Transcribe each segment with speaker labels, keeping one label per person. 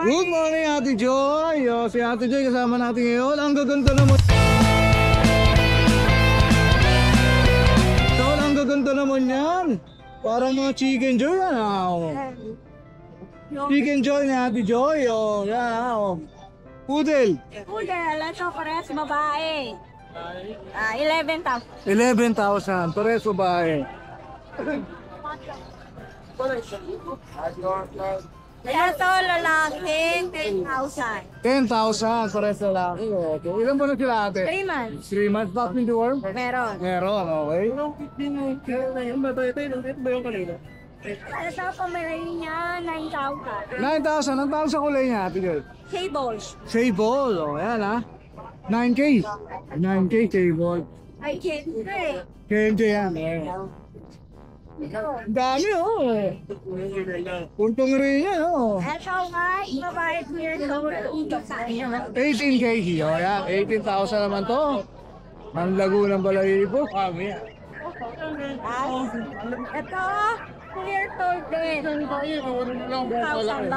Speaker 1: Good morning, Ate Joy. Si Ate Joy kasama natin ngayon. Ang gaganda naman. Ang gaganda naman yan. Parang mga chicken joy yan. Chicken joy ni Ate Joy. Yan. Poodle.
Speaker 2: Poodle, ito pares babae. 11,000.
Speaker 1: 11,000. Pares babae.
Speaker 2: Ito lalaki, 10,000.
Speaker 1: 10,000. Pares lalaki. Okay. Ilan ba na sila, Ate?
Speaker 2: 3 months.
Speaker 1: 3 months. Vaccine to worm?
Speaker 2: Meron.
Speaker 1: Meron, okay.
Speaker 2: Ito Pomerania, 9,000.
Speaker 1: 9,000. Ang tawag sa kulay niya, Ate Joy?
Speaker 2: Sable.
Speaker 1: Sable. O, yan ha. 9K. 9K Sable.
Speaker 2: Ay, Kenzie.
Speaker 1: KMJ yan. Ang dami Puntong rin yan
Speaker 2: Ito nga, babae clear lower,
Speaker 1: 18K. O, yan. 18,000 naman to. Ang lago ng balahibo.
Speaker 2: Ito, clear tone din.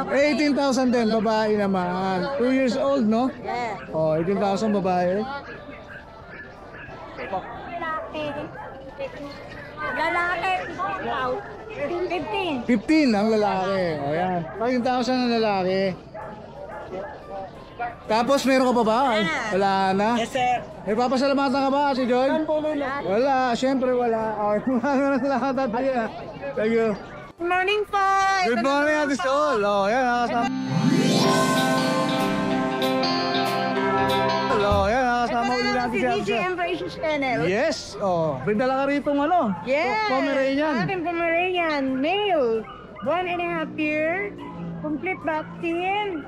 Speaker 1: 18,000 din, babae naman. 2 years old, no?
Speaker 2: Yeah.
Speaker 1: O, 18,000 babae.
Speaker 2: Lalaki, 15.
Speaker 1: 15 ang lalaki. O, yan. 15,000 ang lalaki. Tapos meron ka pa ba? Wala na?
Speaker 3: Yes, sir.
Speaker 1: May papasalamatan ka ba, si Joy? Wala, syempre wala. Maraming salamat, Ate. Thank you.
Speaker 3: Good morning po.
Speaker 1: Good morning, Ate Sol. O, yan, nakasama. O, yan, nakasama ulit natin si Ate Sol.
Speaker 3: Embraces Channel.
Speaker 1: Yes, may dala ka rito
Speaker 3: Yes.
Speaker 1: Pomeranian.
Speaker 3: Ating Pomeranian. Male. 1.5 year. Complete vaccine.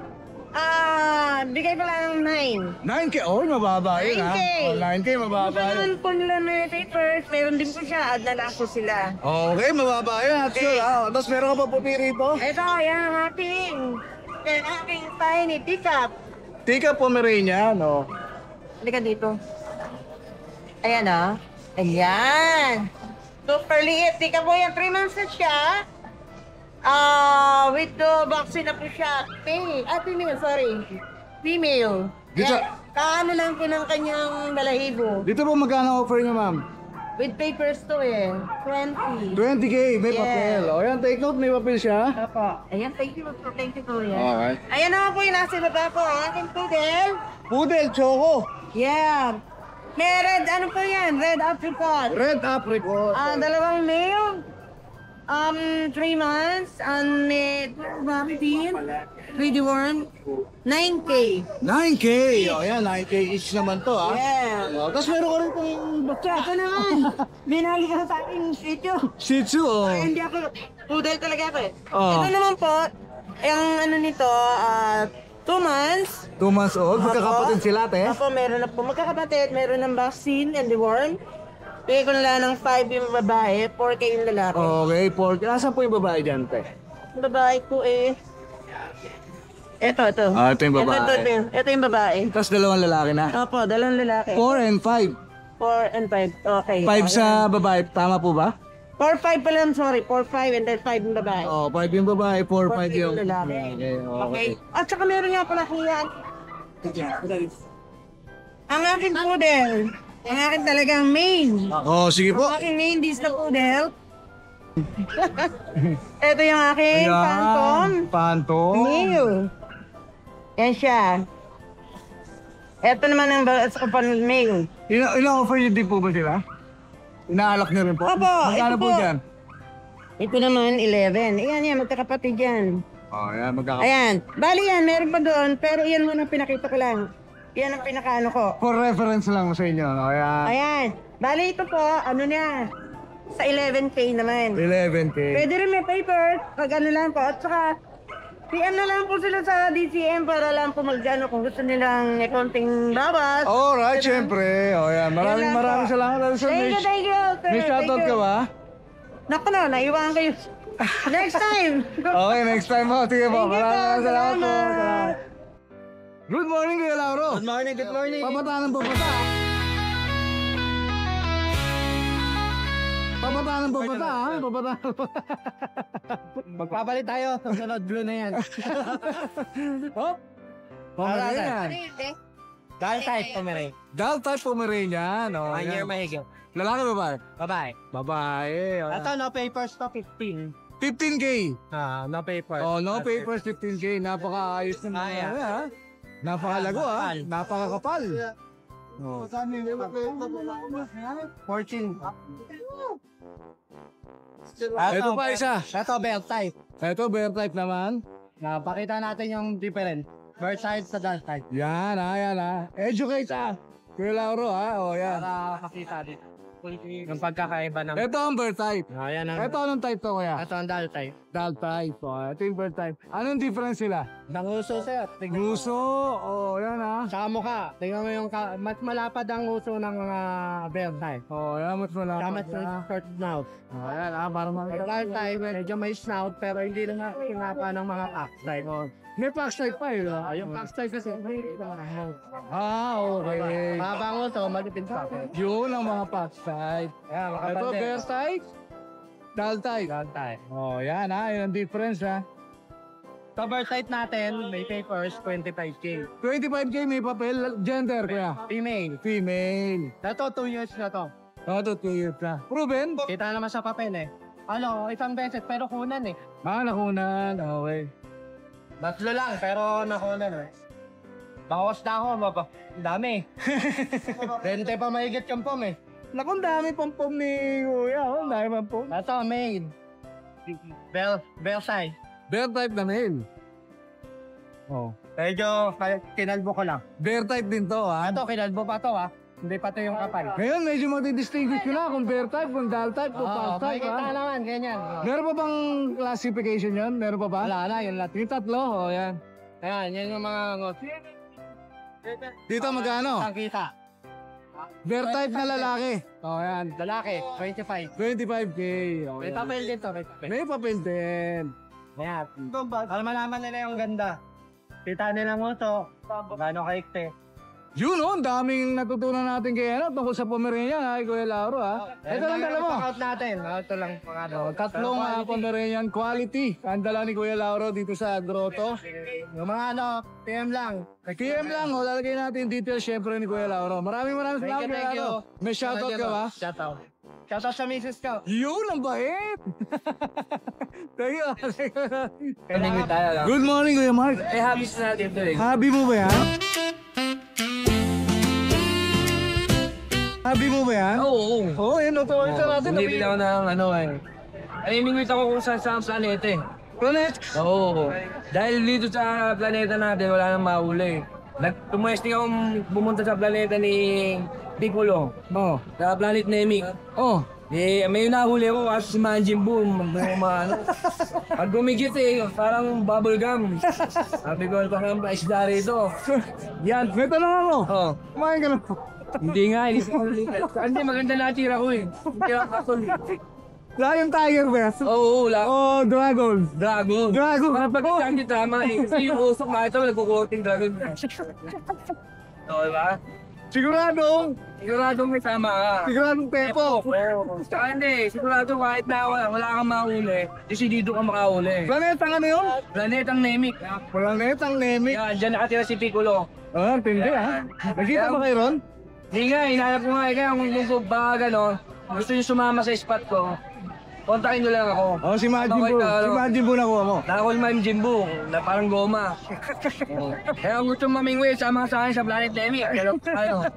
Speaker 3: Bigay ko lang ng 9.
Speaker 1: 9K, mababa yun
Speaker 3: 9K.
Speaker 1: 9K, mababa
Speaker 3: Gusto
Speaker 1: yun.
Speaker 3: naman po nila na papers. Meron din po siya. Add na lang po sila.
Speaker 1: Okay, mababa yun, Ate Sol. Tapos meron ka pa puti rito?
Speaker 3: Ito, yan ang aking tiny pickup.
Speaker 1: Tika Pomeranian,
Speaker 3: Halika dito. Ayan Ayan. Super liit. Tika po yan. 3 months na siya. With the vaccine na po siya. Female, sorry. Female.
Speaker 1: Dito.
Speaker 3: Kaano lang po ng kanyang balahibo.
Speaker 1: Dito po magkano offer niyo, ma'am?
Speaker 3: With papers to 20.
Speaker 1: 20K, may
Speaker 3: Yeah.
Speaker 1: papel. Yan, take note, may papel siya.
Speaker 3: Apo. Ayan, thank you po yan.
Speaker 1: Alright.
Speaker 3: Ayan naman po yung nasa baba po. Aking poodle.
Speaker 1: Poodle, choco.
Speaker 3: Yeah. May red, ano po yan? Red apricot.
Speaker 1: Red apricot.
Speaker 3: Dalawang male. 3 months. May vaccine. Ready worm. 9K.
Speaker 1: 9K. Yan, 9K each naman to,
Speaker 3: Yeah.
Speaker 1: Tapos meron ka rin pong baksa.
Speaker 3: Ito naman. Binali ka sa akin sityo.
Speaker 1: Shih Tzu,
Speaker 3: Hindi ako. Poodle talaga ako eh.
Speaker 1: Oh.
Speaker 3: Ito naman po. Yung ano nito, 2 months.
Speaker 1: 2 months old. Magkakapatid sila, te.
Speaker 3: Ako, meron na po magkakapatid. Meron ng vaccine and the worm. Bigay ko na lang ng 5 yung babae, 4K yung lalaki.
Speaker 1: Okay, pork. Nasaan po yung babae dyan, te?
Speaker 3: Yung babae ko eh. Ito.
Speaker 1: Ito yung babae.
Speaker 3: Ito yung babae.
Speaker 1: Tapos dalawang lalaki na.
Speaker 3: Opo, dalawang lalaki.
Speaker 1: 4 and 5.
Speaker 3: 4 and 5. Okay.
Speaker 1: 5 sa babae. Tama po ba?
Speaker 3: 4-5 pala, sorry. 4-5 and then 5 yung babae.
Speaker 1: 5 yung babae, 4-5 yung
Speaker 3: lalaki.
Speaker 1: Okay.
Speaker 3: At saka meron nga pala kuya. Ang aking poodle. Ang aking talagang main.
Speaker 1: Sige po.
Speaker 3: Ang aking main dish na poodle. Ito yung aking phantom.
Speaker 1: Phantom.
Speaker 3: Male. Yan siya. Ito naman ang male.
Speaker 1: Ina-offer niyo din po ba sila? Inaalak niyo rin po?
Speaker 3: Opo,
Speaker 1: Magkano
Speaker 3: ito
Speaker 1: po
Speaker 3: po.
Speaker 1: dyan?
Speaker 3: Ito naman 11. Yan, magkakapatid yan.
Speaker 1: Yan, magkakapatid.
Speaker 3: Ayan. Bali yan, meron pa doon. Pero yan muna pinakita ko lang. Yan ang pinakaano ko.
Speaker 1: For reference lang sa inyo. Ayan.
Speaker 3: Ayan. Bali ito po, ano na, sa 11K naman.
Speaker 1: 11K.
Speaker 3: Pwede rin may paper, pag ano lang po. At saka, PM na lang po sila sa DCM para lang po mag-ano kung gusto nilang konting bawas.
Speaker 1: Alright, syempre. Yan. Maraming salamat.
Speaker 3: Thank you.
Speaker 1: May shoutout ka ba?
Speaker 3: Naku na, naiwan kayo. Next time.
Speaker 1: Okay, next time po. Sige po.
Speaker 3: Thank you po.
Speaker 1: Maraming salamat po.
Speaker 3: Salamat.
Speaker 1: Good morning, Kuya Lauro.
Speaker 4: Good morning.
Speaker 1: Papataan ng papata. Babata ng babata, ha? Babata.
Speaker 4: Magpapalit tayo. Sunod blue na yan.
Speaker 1: Oh? Pomeranian.
Speaker 4: Dahil type Pomeranian.
Speaker 1: Dal type Pomeranian. Oh,
Speaker 4: 1 year
Speaker 1: yan.
Speaker 4: mahigit.
Speaker 1: Lalaki ba ba?
Speaker 4: Babae.
Speaker 1: Babae. Oh,
Speaker 4: Ito, no papers to 15.
Speaker 1: 15K.
Speaker 4: No papers.
Speaker 1: Oh, no papers, 15K. Napakaayos ng mga
Speaker 4: Ayan.
Speaker 1: ha? Napakalago, ha?
Speaker 4: Kapal.
Speaker 1: Napakakapal. Oh.
Speaker 4: 14.
Speaker 1: Ito pa isa.
Speaker 4: Ito, belt type.
Speaker 1: Ito, bear type naman.
Speaker 4: Pakita natin yung difference. Bird type sa dal type.
Speaker 1: Yan, ha? Yan, ha? Educate, ha? Kuya Lauro, ha? O, yan.
Speaker 4: Para makita din. Yung pagkakaiba ng...
Speaker 1: Ito ang bear type.
Speaker 4: Ayan ang...
Speaker 1: Ito anong type to, kuya?
Speaker 4: Ito ang dal type.
Speaker 1: Dal type. O, ito yung bear type. Anong difference sila?
Speaker 4: Nanguso, sir. Tingnan mo.
Speaker 1: Guso. O, yan, ha?
Speaker 4: Sa mukha. Tingnan mo yung... Mas malapad ang uso ng mga bear type.
Speaker 1: O, yan, mas malapad.
Speaker 4: Kaya mas short snout.
Speaker 1: O, yan, ha? Para
Speaker 4: Yung
Speaker 1: makita.
Speaker 4: dal type, medyo may snout pero hindi na nga kinapa ng mga pack type.
Speaker 1: May pax type pa, yun, ha?
Speaker 4: Yung pack type kasi,
Speaker 1: Ah, okay.
Speaker 4: mahabang uso, malipid pa.
Speaker 1: Yun ang mga pax type.
Speaker 4: Ayan,
Speaker 1: Ito,
Speaker 4: makapante.
Speaker 1: bear type. Dal type.
Speaker 4: Dal type.
Speaker 1: Oh, yan, ha? Yan ang difference, ha?
Speaker 4: Cover type natin, may papers, 25K.
Speaker 1: 25K may papel. Gender, kuya?
Speaker 4: Female.
Speaker 1: Female.
Speaker 4: Ito, 2 years na to.
Speaker 1: Ito, 2 years na. Proven?
Speaker 4: Kita naman sa papel eh. Ano, isang beses pero kunan eh.
Speaker 1: Ah, nakunan. Okay.
Speaker 4: Batlo lang pero nakunan eh. Bawas na ako, ang dami. 20 pa mahigit yung pom eh.
Speaker 1: Naku, ang dami pom-pom ni kuya. Oh, ang dami pom-pom.
Speaker 4: Ito, maid. Bell size.
Speaker 1: Bear type na male. Oh.
Speaker 4: Medyo kinalbo ko lang.
Speaker 1: Bear type din to, ha?
Speaker 4: Ito, kinalbo pa to ha. Hindi pa to yung kapal.
Speaker 1: Ngayon, medyo magdi-distinguish ko na kung bear type, kung dal type, kung pax type,
Speaker 4: makikita
Speaker 1: ha?
Speaker 4: naman, ganyan.
Speaker 1: Meron pa bang classification yun? Meron pa ba?
Speaker 4: Wala na, yun lahat.
Speaker 1: Yung tatlo, oh, yan.
Speaker 4: Ayan, yan yung mga ngot.
Speaker 1: Dito magkano?
Speaker 4: Ang kita.
Speaker 1: Bear type na lalaki. Oh, yan.
Speaker 4: Lalaki, 25.
Speaker 1: 25K. Oh,
Speaker 4: May
Speaker 1: yan.
Speaker 4: papel din to, may papel.
Speaker 1: May papel din.
Speaker 4: Ayan. Para malaman nila yung ganda. Kita nila mo to. Gano'ng kaikte.
Speaker 1: Yun, oh, ang daming natutunan natin kay ano, tungkol sa Pomeranian, ha, Kuya Lauro, ha. Ito lang dala mo.
Speaker 4: Out natin. Ito lang mga ano.
Speaker 1: Tatlong Pomeranian quality. Ang dala ni Kuya Lauro dito sa Grotto.
Speaker 4: Yung mga ano, PM lang.
Speaker 1: PM lang, oh, lalagay natin yung details syempre ni Kuya Lauro. Maraming salamat,
Speaker 4: Thank you,
Speaker 1: Kuya
Speaker 4: thank you.
Speaker 1: Lauro. May shoutout ka ba?
Speaker 4: Shoutout. Shoutout sa misis ko.
Speaker 1: Yun, ang bait! Thank you.
Speaker 4: Kailangan tayo lang.
Speaker 1: Good morning, Kuya Mark.
Speaker 4: Eh, habis na natin ito eh.
Speaker 1: Habi mo ba yan? Habi mo ba yan?
Speaker 5: Oo.
Speaker 1: Oo, yun, natutunan natin.
Speaker 5: Bumibili ako ng ano eh. Namimingwit ako kung saan sa planeta eh.
Speaker 1: Planet.
Speaker 5: Oo. Dahil dito sa planeta natin, wala nang mahuli. Tumesting akong pumunta sa planeta ni Piccolo.
Speaker 1: Oh.
Speaker 5: Sa planet Namek.
Speaker 1: Oh.
Speaker 5: Eh, may nahuli ako kasi si Majin Buu. Ano. Pag gumigit eh, parang bubble gum. Sabi ko, parang isda rito.
Speaker 1: Yan, may tanong ako.
Speaker 5: Oh.
Speaker 1: Kumain ka na.
Speaker 5: Hindi nga, hindi maganda natira ko eh. Hindi ako katuloy.
Speaker 1: Lion Tiger ba yan?
Speaker 5: Oo,
Speaker 1: Oh, Dragon.
Speaker 5: Dragon.
Speaker 1: Dragon.
Speaker 5: Para pagkakang di tama eh. Kasi yung usok na ito, nagkukuting dragon. Oo, diba? Siguradong may tama ka.
Speaker 1: Siguradong Pepo.
Speaker 5: Oo. Saka hindi, sigurado kahit na wala kang mahuli, desidido ka makahuli.
Speaker 1: Planetang ano yun?
Speaker 5: Planetang Namek.
Speaker 1: Planetang Namek.
Speaker 5: Yan, dyan nakatira si Piccolo.
Speaker 1: Ah, tindi ha. Nakita ba kayo ron?
Speaker 5: Hindi nga, hinanap ko nga eh, kaya kung baka gano'n, gusto nyo sumama sa spot ko, kontakin nyo lang ako.
Speaker 1: Oh, si Majin
Speaker 5: Ano
Speaker 1: Buu.
Speaker 5: kayo, ano?
Speaker 1: Si Majin Buu nakuha mo.
Speaker 5: Nakakuha ni Ma'am Jimbo, na parang goma. Kaya kung gusto mamingwi, sama sa akin sa Planet Namek. Ano?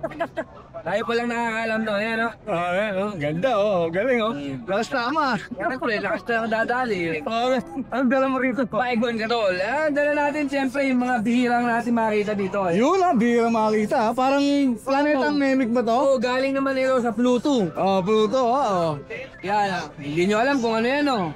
Speaker 5: Tayo pa lang nakakaalam to, ayan o.
Speaker 1: Oh, yan, oh. Ganda, oh. Galing, oh. Lakas tama.
Speaker 5: Yan ako eh, lakas na dadali.
Speaker 1: Oh, anong dala mo rito?
Speaker 5: Paikon ka tol. Dala natin siyempre yung mga bihirang natin makita dito eh.
Speaker 1: Yun ah, bihira makita ha. Parang planetang Namek ba to?
Speaker 5: Oo, galing naman ito sa Pluto.
Speaker 1: Oh, Pluto, oh.
Speaker 5: Yan, hindi nyo alam kung ano yan oh.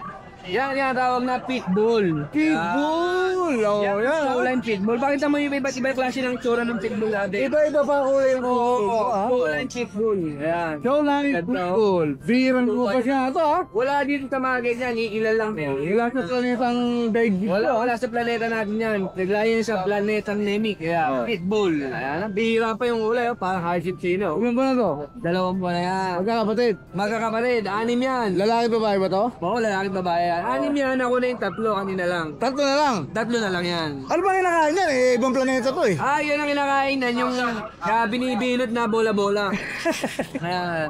Speaker 5: Yan, tawag na pitbull.
Speaker 1: Pitbull! Oh,
Speaker 5: Yan,
Speaker 1: yan.
Speaker 5: kulay pitbull. Pakita mo yung iba't ibang klase ng tsura ng pitbull natin.
Speaker 1: Iba-iba pa kulay ng
Speaker 5: Kulay pitbull. Yan.
Speaker 1: Showline Pitbull. Biran ko pa siya ito ha.
Speaker 5: Wala dito sa mga ganyan, iilan lang yan.
Speaker 1: Ilan sa planetang daigdig
Speaker 5: Wala sa planeta natin yan. Naglayan sa planetang Namek. Kaya, pitbull. Ayan, bihira pa yung ulay, parang hardship sino.
Speaker 1: Ilan ba na to?
Speaker 5: 2 buwan na yan.
Speaker 1: Magkakapatid.
Speaker 5: Magkakapatid, 6 yan.
Speaker 1: Lalaki babae ba to?
Speaker 5: Oo, lalaki babae yan. 6 yan, ako na yung 3, kanina lang.
Speaker 1: Tatlo na lang.
Speaker 5: 3 na lang yan.
Speaker 1: Ano ba kinakain yan? Eh, ibang planeta to eh.
Speaker 5: Yan ang kinakain na yung binibilot na bola-bola. Ayan.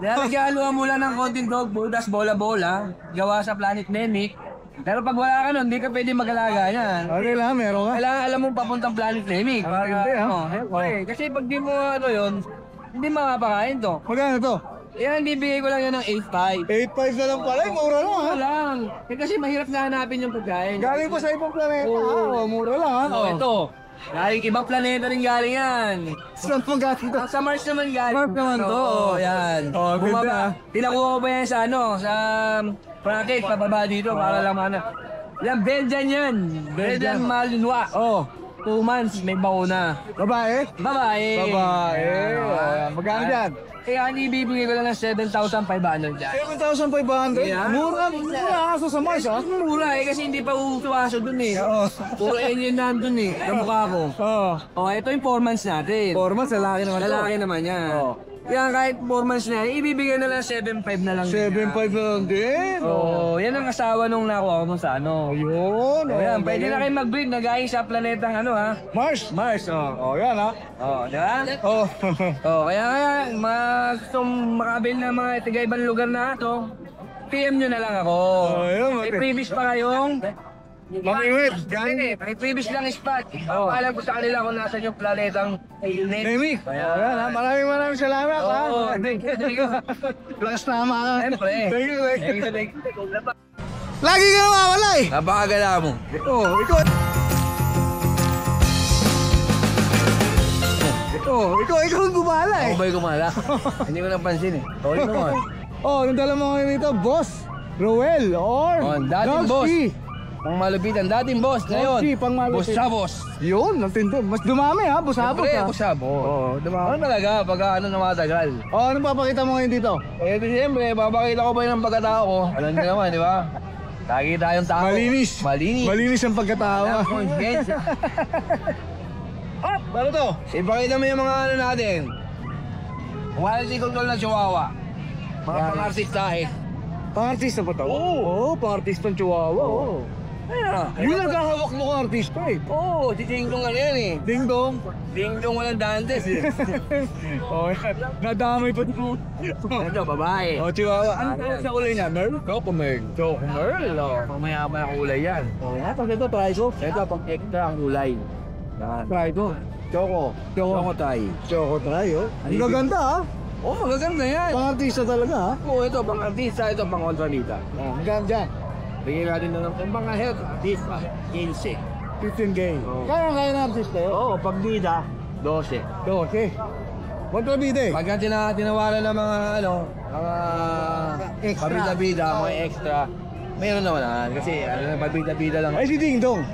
Speaker 5: Naghaluan mo lang ng konting dog food, tas bola-bola, gawa sa Planet Namek. Pero pag wala ka nun, hindi ka pwede mag-alaga yan.
Speaker 1: Okay lang, meron ka.
Speaker 5: Kailangan alam mong papuntang Planet Namek.
Speaker 1: Hindi, ha?
Speaker 5: Kasi pag di mo yun, hindi makapakain to.
Speaker 1: Magkano to?
Speaker 5: Yan, bibigay ko lang yan ng 8.5.
Speaker 1: 8.5 na lang pala. Mura lang ha.
Speaker 5: Mura lang. Kasi mahirap na hanapin yung pagkain.
Speaker 1: Galing pa sa ibang planeta ha. Mura lang ha.
Speaker 5: Ito. Galing ibang planeta rin galing yan.
Speaker 1: Saan pang galing to?
Speaker 5: Sa Mars naman galing.
Speaker 1: Mars naman to.
Speaker 5: Oo, yan.
Speaker 1: Oh, ganda.
Speaker 5: Tinakuha ko pa yan sa bracket, pababa dito para lang Yan, Belgian yan. Belgian Malinois.
Speaker 1: Oh.
Speaker 5: 2 months, may bauna.
Speaker 1: Babae?
Speaker 5: Babae.
Speaker 1: Babae. Magkano dyan?
Speaker 5: Kaya ibibigay ko lang ng 7,500 dyan.
Speaker 1: 7,500?
Speaker 5: Yeah.
Speaker 1: Mura aso sa Mars ha?
Speaker 5: Mura kasi hindi pa uso dun eh.
Speaker 1: Oo.
Speaker 5: Puro alien nandun eh, kamukha ko.
Speaker 1: Oo.
Speaker 5: Ito yung 4 months natin.
Speaker 1: 4 months, lalaki naman to.
Speaker 5: Lalaki naman yan.
Speaker 1: Oo.
Speaker 5: Yan kahit 4 months na yan, ibibigay na lang 7.5 na lang.
Speaker 1: 7.5 na lang din.
Speaker 5: Yan ang asawa nung nakuha mo sa
Speaker 1: Yun.
Speaker 5: Yan, pwede na kayo mag-breed na gaya sa planetang
Speaker 1: Mars?
Speaker 5: Mars,
Speaker 1: Oh, yan ha.
Speaker 5: di ba?
Speaker 1: Oh.
Speaker 5: Kaya gustong makabil na mga tiga-ibang lugar na ito, PM nyo na lang ako.
Speaker 1: Yun.
Speaker 5: May previous pa kayong
Speaker 1: Mag-iwit.
Speaker 5: may previous lang spot. Alam ko sa kanila kung nasan yung planetang
Speaker 1: Nemi. Yan ha. Maraming salamat ha.
Speaker 5: Thank you.
Speaker 1: Lakas tama ka.
Speaker 5: Siyempre.
Speaker 1: Thank you. Lagi ka nawawala eh.
Speaker 5: Napakagala mo.
Speaker 1: Ikaw. Ikaw ang gumala eh.
Speaker 5: Ako ba'y kumala? Hindi ko napansin eh. Sorry naman.
Speaker 1: Yung dala mo ngayon dito, Boss Roel or
Speaker 5: dating boss.
Speaker 1: Dogsy.
Speaker 5: Pang malupitan, dating boss. Ngayon,
Speaker 1: Dogsy, pang malupit.
Speaker 5: boss sa boss.
Speaker 1: Yun, natindi. Mas dumami ha, busabos
Speaker 5: Siyempre,
Speaker 1: ha.
Speaker 5: boss sa boss.
Speaker 1: Oo, dumami.
Speaker 5: Ano talaga, pag na matagal?
Speaker 1: Anong papakita mo ngayon dito?
Speaker 5: Siyempre, papakita ko ba yun ang pagkatao ko? Alam niyo naman, di ba? Lagi tayong tao.
Speaker 1: Malinis.
Speaker 5: Malinis.
Speaker 1: Malinis ang pagkatao ha. Ano to?
Speaker 5: Ipakita mo yung mga natin. Quality control na chihuahua. Mga pang-artistahe.
Speaker 1: Pang-artista ba to? Oo, pang-artista ng Chihuahua. Oo. Yun ang kakawak mo kong artista eh.
Speaker 5: Oo, si Ding Dong ano yan eh.
Speaker 1: Ding dong.
Speaker 5: Ding Dong walang dantes eh.
Speaker 1: Nadamay pa dito.
Speaker 5: Ito, babae.
Speaker 1: Chihuahua. Ano sa kulay niya? Merl?
Speaker 5: Chocomerl. Chocomerl, mamaya ang kulay yan.
Speaker 1: Ito, try ko.
Speaker 5: Ito, pang extra ang kulay. Yan.
Speaker 1: Try ko.
Speaker 5: Choco. Choco tayo.
Speaker 1: Choco try, oh. Ang gaganda ha.
Speaker 5: Magaganda yan.
Speaker 1: Pang-artista talaga ha.
Speaker 5: Ito, pang artista, ito pang ultramita.
Speaker 1: Hanggang dyan.
Speaker 5: Bigyan natin na ng mga health artista, 15.
Speaker 1: 15K. Kaya na artista yun?
Speaker 5: Pag bida, 12.
Speaker 1: Okay. Magkabide.
Speaker 5: Pagka tinawaran ng mga
Speaker 1: Extra.
Speaker 5: pabida-bida, mga extra, mayroon naman kasi pabida-bida lang.
Speaker 1: Ay, si Ding Dong.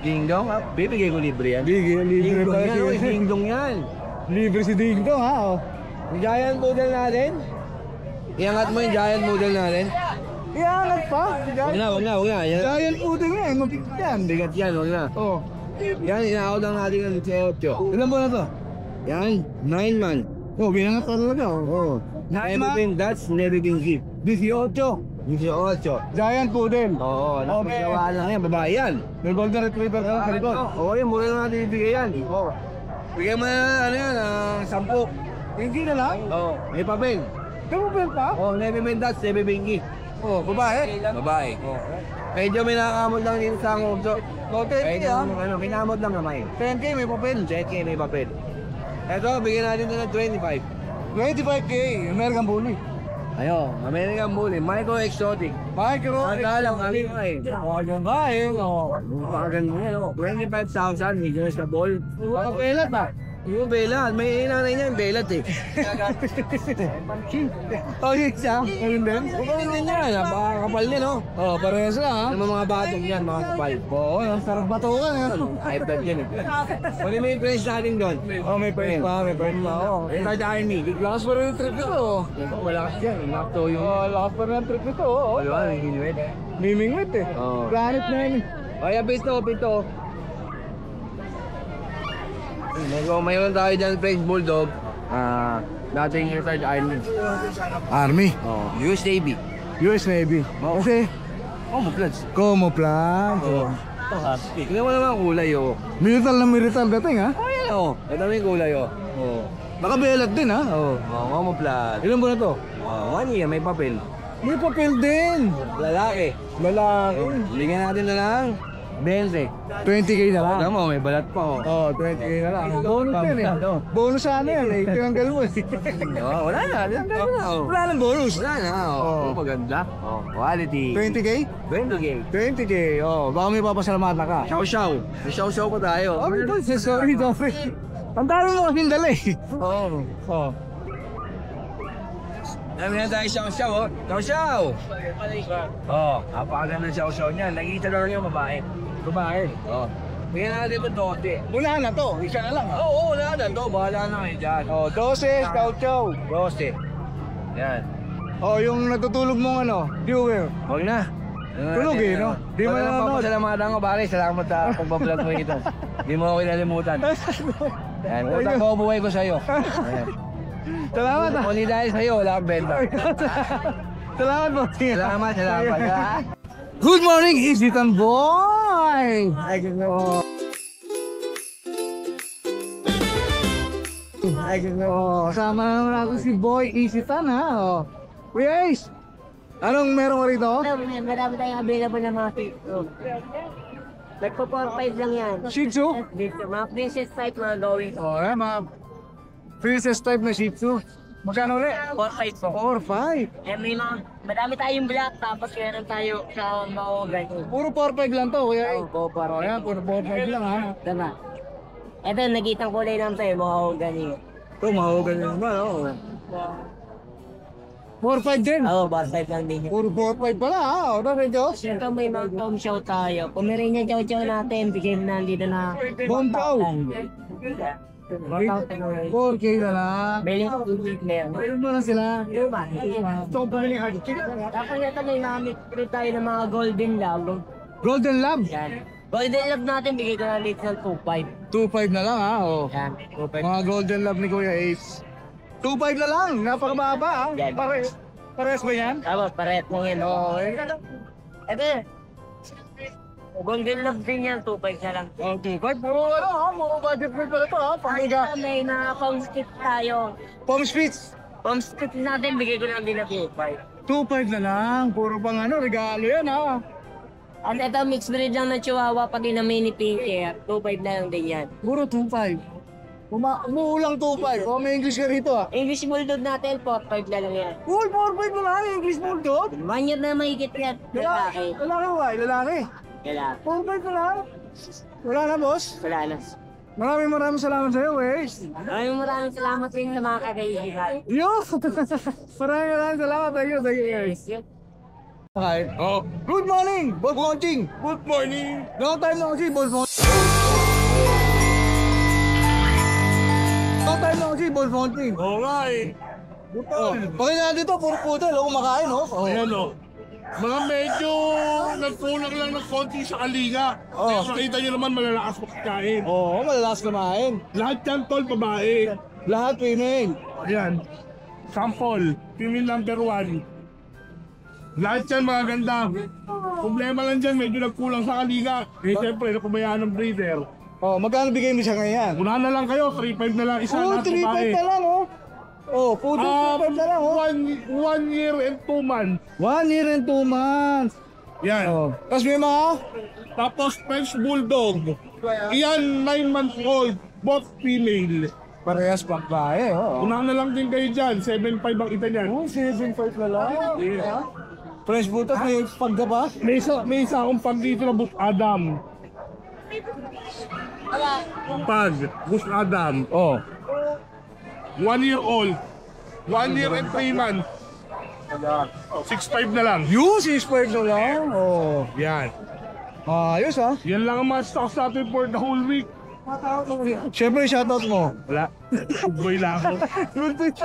Speaker 5: Ding Dong, bibigay ko libre yan.
Speaker 1: Libre
Speaker 5: Ding
Speaker 1: pa
Speaker 5: Dong yan,
Speaker 1: si
Speaker 5: Ding Dong yan.
Speaker 1: Libre si Ding Dong ha.
Speaker 5: Yung giant model natin, iangat mo yung giant model natin.
Speaker 1: Iangat pa.
Speaker 5: Huwag na. Yan.
Speaker 1: Giant puto nga eh. Mabit yan.
Speaker 5: Bigat yan, huwag na.
Speaker 1: Oh.
Speaker 5: Yan, inaawad lang natin ng 18.
Speaker 1: Ilan ba na to?
Speaker 5: Yan, 9 man.
Speaker 1: Oh, binangat ka talaga. Oh.
Speaker 5: Everything, that's never been gift.
Speaker 1: 18.
Speaker 5: 18.
Speaker 1: Giant poodle.
Speaker 5: Oo, napagawaan lang yan, babae yan.
Speaker 1: May golden retriever ka. Kalikot.
Speaker 5: Oo, yan, mura na natin ibigay yan. Oo. Bigyan mo na, 10.
Speaker 1: Hindi na lang.
Speaker 5: Oo, may papel.
Speaker 1: Kamupil pa?
Speaker 5: Oo, never been that, never been gift.
Speaker 1: Oh, babae.
Speaker 5: Babae. Medyo may nakakamot lang dito sa ngobso.
Speaker 1: Oh, 10K ah.
Speaker 5: Kinamot lang naman.
Speaker 1: 10K may papel.
Speaker 5: 10K may papel. Eto, bigyan natin ito ng 25.
Speaker 1: 25K. American Bully.
Speaker 5: Ayo, American Bully, Micro Exotic.
Speaker 1: Micro.
Speaker 5: Ang lang, ang eh.
Speaker 1: Yung kain. Oh.
Speaker 5: Pakaganda yan, 25,000, medyo sa ball.
Speaker 1: Ano pelat ba?
Speaker 5: Yung belat, may nanay niya yung belat eh.
Speaker 1: Oh, yun siya. Ayun din.
Speaker 5: Kapal din niya, napakakapal din oh.
Speaker 1: Oh, parehas lang ha.
Speaker 5: Ano mga batong yan, mga kapal.
Speaker 1: Oo, ang sarap batukan ha.
Speaker 5: iPad yan eh. Pwede may friends natin doon.
Speaker 1: Oh, may friend pa, may friend pa. Oh.
Speaker 5: Kahit army.
Speaker 1: Lakas pa rin yung trip ito.
Speaker 5: Wala kasi yan, nakto yung...
Speaker 1: Oh, lakas pa rin yung trip ito. Oh.
Speaker 5: Wala, naghinuwit.
Speaker 1: Mimingwit eh.
Speaker 5: Oo.
Speaker 1: Planet na yun.
Speaker 5: Kaya pito. Mayroon tayo dyan, French Bulldog. Dating retired Army.
Speaker 1: Army.
Speaker 5: Oh, US Navy.
Speaker 1: US Navy. Kasi,
Speaker 5: Camouflage.
Speaker 1: camouflage. Oh.
Speaker 5: Tingnan mo naman ang kulay oh.
Speaker 1: Militar dating ha.
Speaker 5: Oh, yan oh. Ito naman yung kulay oh. Oh.
Speaker 1: Nakabelat din ha.
Speaker 5: Oh, camouflage.
Speaker 1: Ilan ba na to?
Speaker 5: 1 year, may papel.
Speaker 1: May papel din.
Speaker 5: Lalaki.
Speaker 1: Lalaki.
Speaker 5: Bigyan natin na lang 20.
Speaker 1: 20k na lang.
Speaker 5: Alam mo, may balat pa oh.
Speaker 1: Oh, 20k na lang. Bonus yan eh. Bonus sana yan eh. Tinanggal mo eh.
Speaker 5: Oh, wala na. Tinanggal na oh.
Speaker 1: Wala nang bonus.
Speaker 5: Wala na oh.
Speaker 1: Oh.
Speaker 5: Maganda. Oh, quality.
Speaker 1: 20k?
Speaker 5: 20K.
Speaker 1: 20k. Oh, baka may papasalamatan ka.
Speaker 5: Chow-chow. May chow-chow pa tayo.
Speaker 1: Oh, ito. Sorry. Ang dami mo kasing dala eh.
Speaker 5: Oh.
Speaker 1: Oh.
Speaker 5: Dami na tayo chow-chow oh. Chow-chow! Oh, napakaganda ng chow-chow niya. Nakita na rin yung babae.
Speaker 1: Babae.
Speaker 5: Oh. Bigyan natin ito dote.
Speaker 1: Wala na to. Isa na lang ha.
Speaker 5: Oo, wala na to. Bahala na kayo dyan.
Speaker 1: Oh, 12, chow-chow.
Speaker 5: 12. Yan.
Speaker 1: Oh, yung natutulog mong ano, viewer.
Speaker 5: Huwag na.
Speaker 1: Tulog eh, no? Di mo nanonood.
Speaker 5: Papasalamatan ko, pare. Salamat sa pagbablog mo ito. Di mo ako kinalimutan. Yan. Utang ko, buhay ko sa'yo. Ayan.
Speaker 1: Salamat ha.
Speaker 5: Only dahil sa'yo, wala akong benta.
Speaker 1: Salamat po.
Speaker 5: Salamat.
Speaker 1: Good morning, Isitan Boy! Kasama naman natin si Boy Isitan ha. Oh. Kuya Ace, anong meron ko rito?
Speaker 2: Marami tayong available na mga pito. Nagpo-4-5 lang yan.
Speaker 1: Shih Tzu?
Speaker 2: Dito, mga princess type mga going.
Speaker 1: Oh, mga princess type na Shih Tzu. Magkano ulit?
Speaker 2: 4-5 po.
Speaker 1: 4-5.
Speaker 2: Eh, may mga, madami tayong black, tapos meron tayo sa mga ganyan.
Speaker 1: Puro 4-5 lang to, Kuya Ace.
Speaker 2: Oo,
Speaker 1: Oh, yan, puro 4-5 lang ha.
Speaker 2: Diba? Ito, nagitang kulay naman tayo, mga ganyan.
Speaker 1: Ito, mahugan nyo naman, oo. 4-5 din.
Speaker 2: Oo, 4-5 lang din yun.
Speaker 1: Puro 4-5 pala ha. O, dami Diyos.
Speaker 2: Ito may mga tom show tayo. Pomeranian chow-chow natin, bigay na dito na
Speaker 1: Bomb chow. 4K na lang.
Speaker 2: Meron ko player.
Speaker 1: Meron mo na sila. Ito ko pamili hard chick.
Speaker 2: Tapos ito may namit tayo ng mga golden lab.
Speaker 1: Golden Lab.
Speaker 2: Yan. Golden lab natin, bigay ko na late ng 2.5.
Speaker 1: 2.5 na lang ha. Oh.
Speaker 2: Yan.
Speaker 1: Mga Golden Lab ni Kuya Ace. 2.5 na lang. Napakababa ha.
Speaker 2: Yan.
Speaker 1: Pares ba yan?
Speaker 2: Tapos paret mo yan. Oo. Ito. Golden lab din yan, 2.5 na lang.
Speaker 1: Oh, 2.5. Puro ano ha. Puro budget mo pala ito ha. Pamiga.
Speaker 2: May na palm stick tayo.
Speaker 1: Palm Spits.
Speaker 2: Palm stick natin, bigay ko na din na 2.5.
Speaker 1: 2.5 na lang. Puro pang ano. Regalo yan ha.
Speaker 2: At ito, mixed breed lang na chihuahua, pati na mini pinky. 2.5 na lang din yan.
Speaker 1: Puro 2.5. Umuulang 2.5. Oh, may English ka rito ha.
Speaker 2: English Bulldog natin, 4.5 na lang yan.
Speaker 1: Uy, 4.5 na lang. English Bulldog.
Speaker 2: 1 year na mahigit yan. Lalaki.
Speaker 1: Lalaki ba? Lalaki.
Speaker 2: Lalaki.
Speaker 1: 4.5 na lang. Wala na, boss.
Speaker 2: Wala na.
Speaker 1: Maraming salamat sa iyo, Wes.
Speaker 2: Maraming salamat sa inyo sa mga kagaibigan.
Speaker 1: Yo! maraming salamat sa iyo, guys. Okay. Oh. Good morning, Boss Monching. Good morning. Long time no see, Boss Monching. Long time no see, Boss Monching.
Speaker 6: Oo nga eh.
Speaker 1: Oh. Pakita natin ito, puro puto, kumakain, no? Oh.
Speaker 6: Ayan o. Mga medyo nagkulang lang ng konti sa kaliga.
Speaker 1: Oh.
Speaker 6: Pero nakita nyo naman malalakas makakain.
Speaker 1: Oo, malalas kumain.
Speaker 6: Lahat yan tol, babae.
Speaker 1: Lahat female.
Speaker 6: Ayan. Sample, female number 1. Lahat yan mga ganda. Problema lang dyan, medyo nagkulang sa kaliga. Eh siyempre, nakumayaan ng breeder.
Speaker 1: Oh, magkano bigay mo siya ngayon?
Speaker 6: Una na lang kayo, 3.5 na lang isa
Speaker 1: Oh,
Speaker 6: lahat
Speaker 1: 3.5 na lang, oh. Oh, puto 3.5 na lang, oh.
Speaker 6: 1 year and 2 months.
Speaker 1: 1 year and 2 months.
Speaker 6: Yan.
Speaker 1: Oh. Tapos may mga
Speaker 6: Tapos French Bulldog. Iyan, 9 months old. Both female.
Speaker 1: parehas babae, oh.
Speaker 6: Una na lang din kayo dyan. 7.5 ang ita niyan.
Speaker 1: Oh, 7.5 na lang. Fresh butas, may pagka pa.
Speaker 6: May isa akong pag dito na Book Adam. Pag, Gus Adam.
Speaker 1: Oh.
Speaker 6: 1 year old. 1 year and 3 months. 6'5 na lang.
Speaker 1: Yung 6.5 na lang. Oh.
Speaker 6: Yan.
Speaker 1: Ayos ha.
Speaker 6: Yan lang ang mga stocks natin for the whole week.
Speaker 1: Siyempre, shoutout mo.
Speaker 6: Wala. Boy lang ako.
Speaker 1: Good point.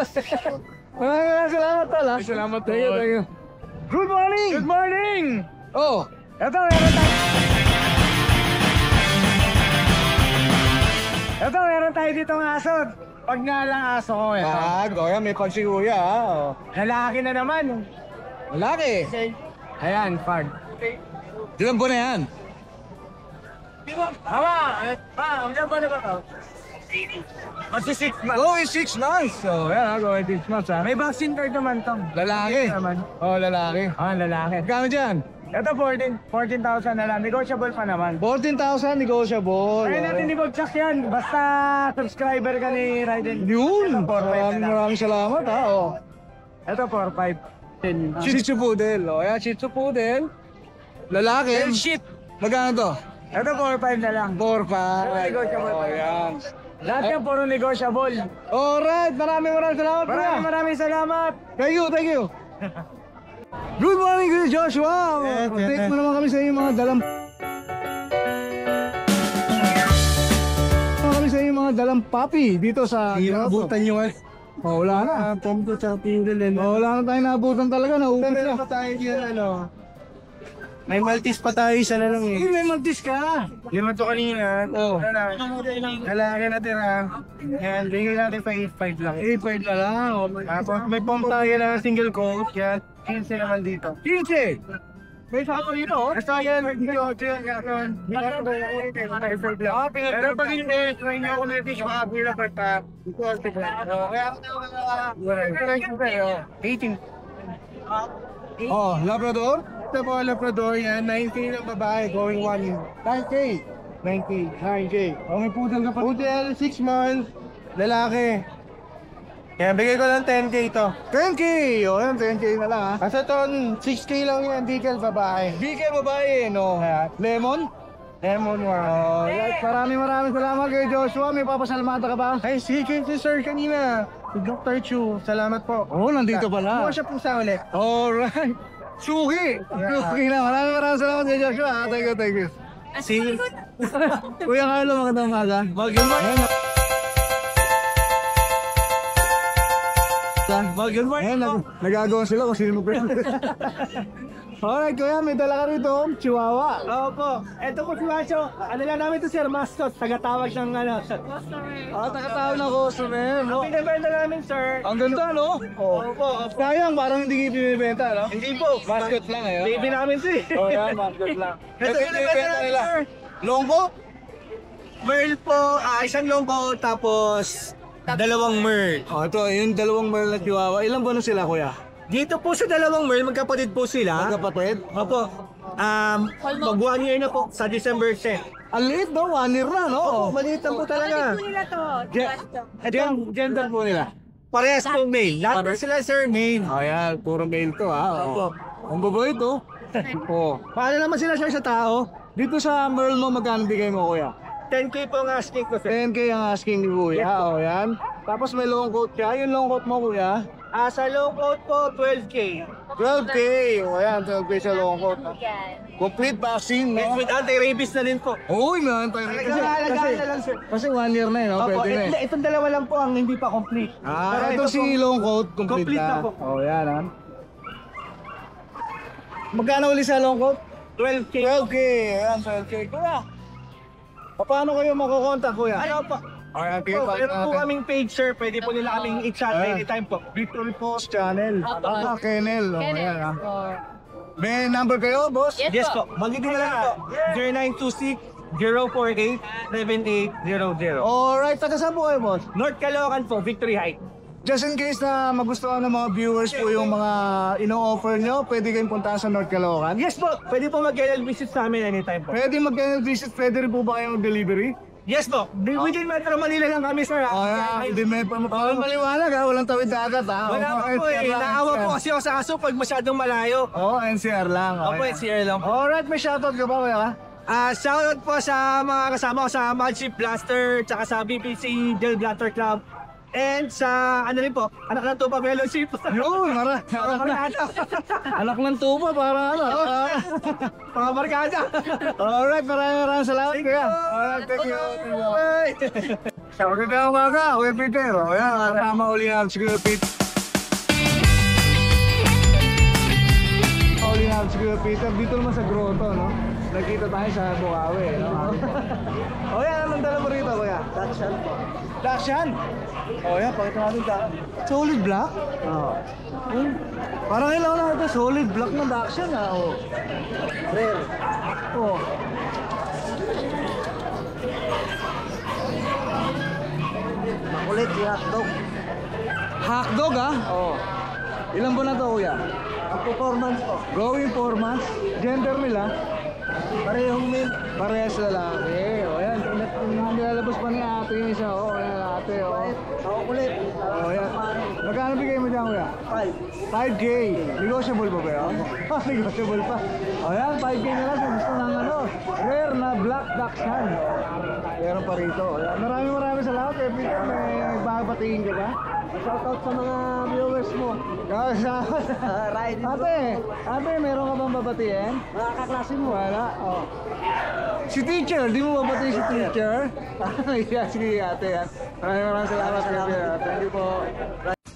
Speaker 1: Maraming salamat tol ha.
Speaker 6: Salamat
Speaker 1: Thank you,
Speaker 6: tol.
Speaker 1: thank you. Good morning!
Speaker 4: Good morning!
Speaker 1: Oh,
Speaker 4: Ito, meron tayo dito ng aso. Pag nga lang aso ko, ito.
Speaker 1: Goya, may pansi kuya ha. Oh.
Speaker 4: Lalaki na naman.
Speaker 1: Malaki.
Speaker 4: Ayan, pag.
Speaker 1: Ilan buwan na yan?
Speaker 4: Hawa! Ang ba na ba ito? Magsi 6 months.
Speaker 1: Oh, it's 6 months. So, yan ha, going 6 months ha.
Speaker 4: May vaccine card naman to.
Speaker 1: Lalaki.
Speaker 4: Naman.
Speaker 1: Oh, lalaki.
Speaker 4: Lalaki.
Speaker 1: Magkano dyan?
Speaker 4: Ito 14,000 na lang. Negotiable pa naman.
Speaker 1: 14,000 negotiable.
Speaker 4: Kaya natin i-check yan. Basta subscriber ka ni Raiden.
Speaker 1: Yun.
Speaker 4: Ito 4,500 na lang.
Speaker 1: Maraming salamat ha. Oh.
Speaker 4: Ito 4,500.
Speaker 1: Shih Tzu Poodle. Oh, yan, Shih Tzu Poodle. Lalaki.
Speaker 4: Shit!
Speaker 1: Magkano to?
Speaker 4: Ito 4,500 na lang.
Speaker 1: 4,500.
Speaker 4: Negotiable
Speaker 1: Oh,
Speaker 4: pa.
Speaker 1: yan.
Speaker 4: Lahat yan puro negotiable.
Speaker 1: Alright, maraming salamat po.
Speaker 4: Maraming salamat.
Speaker 1: Thank you, thank you. Good morning, Kuya Joshua. Take mo naman kami sa inyong mga dalang papi dito sa
Speaker 4: Abutan nyo eh.
Speaker 1: Oh, wala na.
Speaker 4: Pompo sa Pindle.
Speaker 1: Oh, wala na tayong naabutan talaga. Naubos
Speaker 4: Meron
Speaker 1: na.
Speaker 4: pa tayo dyan ano. May Maltese pa tayo, isa na lang eh.
Speaker 1: May mantis ka.
Speaker 4: Lima to kanina.
Speaker 1: Oh.
Speaker 4: Ano na? Lalaki na tira. Yan, bigay natin pa 8,500 lang.
Speaker 1: 8.5 na lang. Oh,
Speaker 4: Tapos may pomp tayo na single coat. Yan, 15 naman dito.
Speaker 1: 15. May saka pa dito. Oh.
Speaker 4: Basta yan, video, yan. Pero pag hindi, try nyo ako natin yung kapila pagka. Kaya ako na 18.
Speaker 1: Oh, Labrador.
Speaker 4: Ito po, Labrador yan, 9K ng babae, going 1 year.
Speaker 1: 9K.
Speaker 4: 9K.
Speaker 1: 9K.
Speaker 4: Oh, may poodle ka pa. Poodle, 6 months, lalaki. Yan, bigay ko lang 10K ito.
Speaker 1: 10K. Oh, yan, 10K na lang ha.
Speaker 4: Kasi ito, 6K lang yan, decal babae.
Speaker 1: BK babae, no? Lemon?
Speaker 4: Lemon one.
Speaker 1: Oh, right. Maraming salamat kay Joshua. May papasalamata ka ba?
Speaker 4: Ay, sige si sir kanina. Si Dr. Chu, salamat po.
Speaker 1: Oh, nandito pala.
Speaker 4: Bukas siya po sa ulit.
Speaker 1: Alright. Suki. Suki na. Maraming salamat kay Joshua. Thank you, thank you.
Speaker 4: Si
Speaker 1: Kuya Carlo, magandang umaga.
Speaker 4: Good morning.
Speaker 1: Nagagawa sila kung sino mo. Alright, kuya, may dala ka rito. Chihuahua.
Speaker 4: Opo. Ito po si Macho. Ano lang namin ito sir, mascot. Tagatawag ng ano.
Speaker 1: Takatawag ng customer. No?
Speaker 4: Pinabenta namin sir.
Speaker 1: Ang ganda, no? Oh.
Speaker 4: Opo.
Speaker 1: Sayang, parang hindi kayo pinibenta, no?
Speaker 4: Hindi po.
Speaker 1: Mascot lang, eh.
Speaker 4: Baby namin si.
Speaker 1: Oh, yan, mascot lang.
Speaker 4: Ito
Speaker 1: Ito
Speaker 4: pinabenta
Speaker 1: pinibenta
Speaker 4: namin
Speaker 1: nila.
Speaker 4: sir.
Speaker 1: Longbo?
Speaker 4: Merl po, isang longbo tapos dalawang merl.
Speaker 1: Oh, ito, yung dalawang Merl na Chihuahua. Ilan buwan na sila, kuya?
Speaker 4: Dito po sa dalawang merl, magkapatid po sila.
Speaker 1: Magkapatid?
Speaker 4: Opo. Mag 1 year na po sa December 10.
Speaker 1: Ang liit, no? 1 year na, no?
Speaker 4: Opo, maliit lang po talaga.
Speaker 1: Gender po nila.
Speaker 4: Parehas po male. Lahat sila sir male.
Speaker 1: Ayan, puro male to, ha?
Speaker 4: Opo.
Speaker 1: Ang babae to. Oh. Paano naman sila sa tao? Dito sa Merl mo, magkano bigay mo, kuya?
Speaker 4: 10K po ang asking ko sir.
Speaker 1: 10K ang asking ni kuya. Oh, yan. Tapos may long coat siya. Yung long coat mo, kuya?
Speaker 4: Sa long coat po, 12K.
Speaker 1: 12K. O yan, 12K sa long coat. Complete vaccine, no?
Speaker 4: With anti-rabies na din po.
Speaker 1: Uy, man.
Speaker 4: Alagaan na lang sir.
Speaker 1: Kasi 1 year na, no?
Speaker 4: Opo,
Speaker 1: Pwede na eh.
Speaker 4: itong dalawa lang po ang hindi pa complete. Pero
Speaker 1: Ito si long coat, complete
Speaker 4: complete na
Speaker 1: na.
Speaker 4: po.
Speaker 1: Oh, yan, ha? Magkano ulit sa long coat?
Speaker 4: 12K.
Speaker 1: 12K. Ayan, 12K. Kuya, paano kayo makukontak, kuya?
Speaker 4: Ano po?
Speaker 1: Ayan,
Speaker 4: Meron po kaming page sir, pwede po nila kaming i-chat anytime po.
Speaker 1: Victory Post Channel. Kennel. Oh,
Speaker 2: Kenneth.
Speaker 1: ayan, ha? May number kayo, boss?
Speaker 4: Yes po, magitin na lang po. 0926-048-7800.
Speaker 1: Alright, taga saan po kayo, boss?
Speaker 4: North Caloocan po, Victory Heights.
Speaker 1: Just in case na magustuhan ng mga viewers po yung mga ino-offer nyo, pwede kayong puntahan sa North Caloocan.
Speaker 4: Yes po, pwede po mag-LL visit sa amin anytime po.
Speaker 1: Pwede mag-visit, pwede rin po ba kayong delivery?
Speaker 4: Yes po, within Metro Manila lang kami sir.
Speaker 1: Hindi may maliwanag ha, walang tawid dagat ha.
Speaker 4: Wala po eh, naawa po kasi ako sa kaso pag masyadong malayo.
Speaker 1: Oo, NCR lang.
Speaker 4: Opo, NCR lang po.
Speaker 1: Alright, may shoutout ka ba, kuya? Shoutout po sa mga kasama ko sa Mudship Blaster, tsaka sa BPC Gel Blaster Club. And sa, ano rin po, Anak ng Tupa Fellowship. Yun, Anak ng Tupa, para ano, mga barkada. Alright, maraming salamat, kuya. Alright, thank you. Sa magandang umaga, Kuya Peter. O yan, kasama uli namin si Kuya Peter. Uli namin si Kuya Peter, dito naman sa grotto, no? Nagkita tayo sa Bukawi, no? O yan, anong dala mo rito, kuya? Dakshan po. Dakshan? O yan, pakita natin ka. Solid black? Oo. Parang kailangan na ito, solid black na Dakshan, ha? O. Rare. O.
Speaker 4: Makulit si hotdog.
Speaker 1: Hotdog, ha? Oo. Ilan buwan na to, kuya?
Speaker 4: Ang performance ko.
Speaker 1: Going 4 months. Gender nila?
Speaker 4: Parehong male.
Speaker 1: Parehas lalaki. O yan, nilalabas pa ni ate yung isa. O yan, ate. O.
Speaker 4: Makulit.
Speaker 1: O yan. Magkano bigay mo dyan, kuya?
Speaker 4: 5.
Speaker 1: 5K. Negotiable pa ba yun? Negotiable pa. O yan, 5K na lang kung gusto ng ano. Rare na black Dachshund. Meron pa rito. O yan. Maraming salamat. Every time may babatiin ka ba?
Speaker 4: Shoutout sa mga viewers mo.
Speaker 1: Salamat.
Speaker 4: Ride.
Speaker 1: Ate, meron ka bang babatiin?
Speaker 4: Mga kaklase mo.
Speaker 1: Wala. O. Si teacher, di mo babatiin si teacher? Yeah, sige ate yan. Maraming salamat. Thank you po.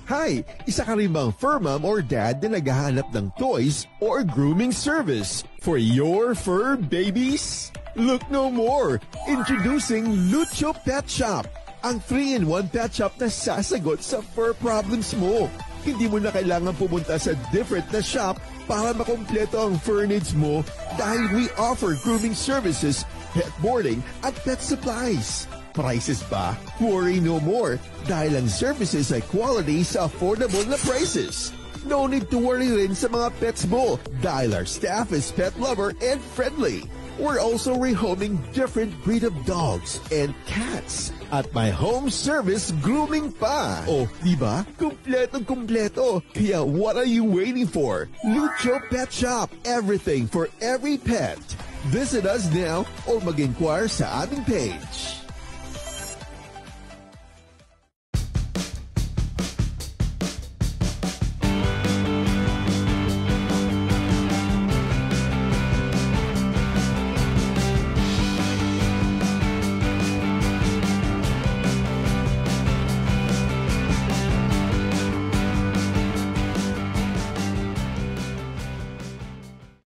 Speaker 7: Hi! Isa ka rin bang fur mom or dad na naghahanap ng toys or grooming service for your fur babies? Look no more! Introducing Lucho Pet Shop, ang 3-in-1 pet shop na sasagot sa fur problems mo. Hindi mo na kailangan pumunta sa different na shop para makompleto ang fur needs mo dahil we offer grooming services, pet boarding at pet supplies. Prices ba? Worry no more dahil ang services ay quality sa affordable na prices. No need to worry rin sa mga pets mo dahil our staff is pet lover and friendly. We're also rehoming different breed of dogs and cats at my home service grooming pa. Oh, diba? Kumpletong-kumpleto. Kaya what are you waiting for? Lucho Pet Shop. Everything for every pet. Visit us now or mag-inquire sa aming page.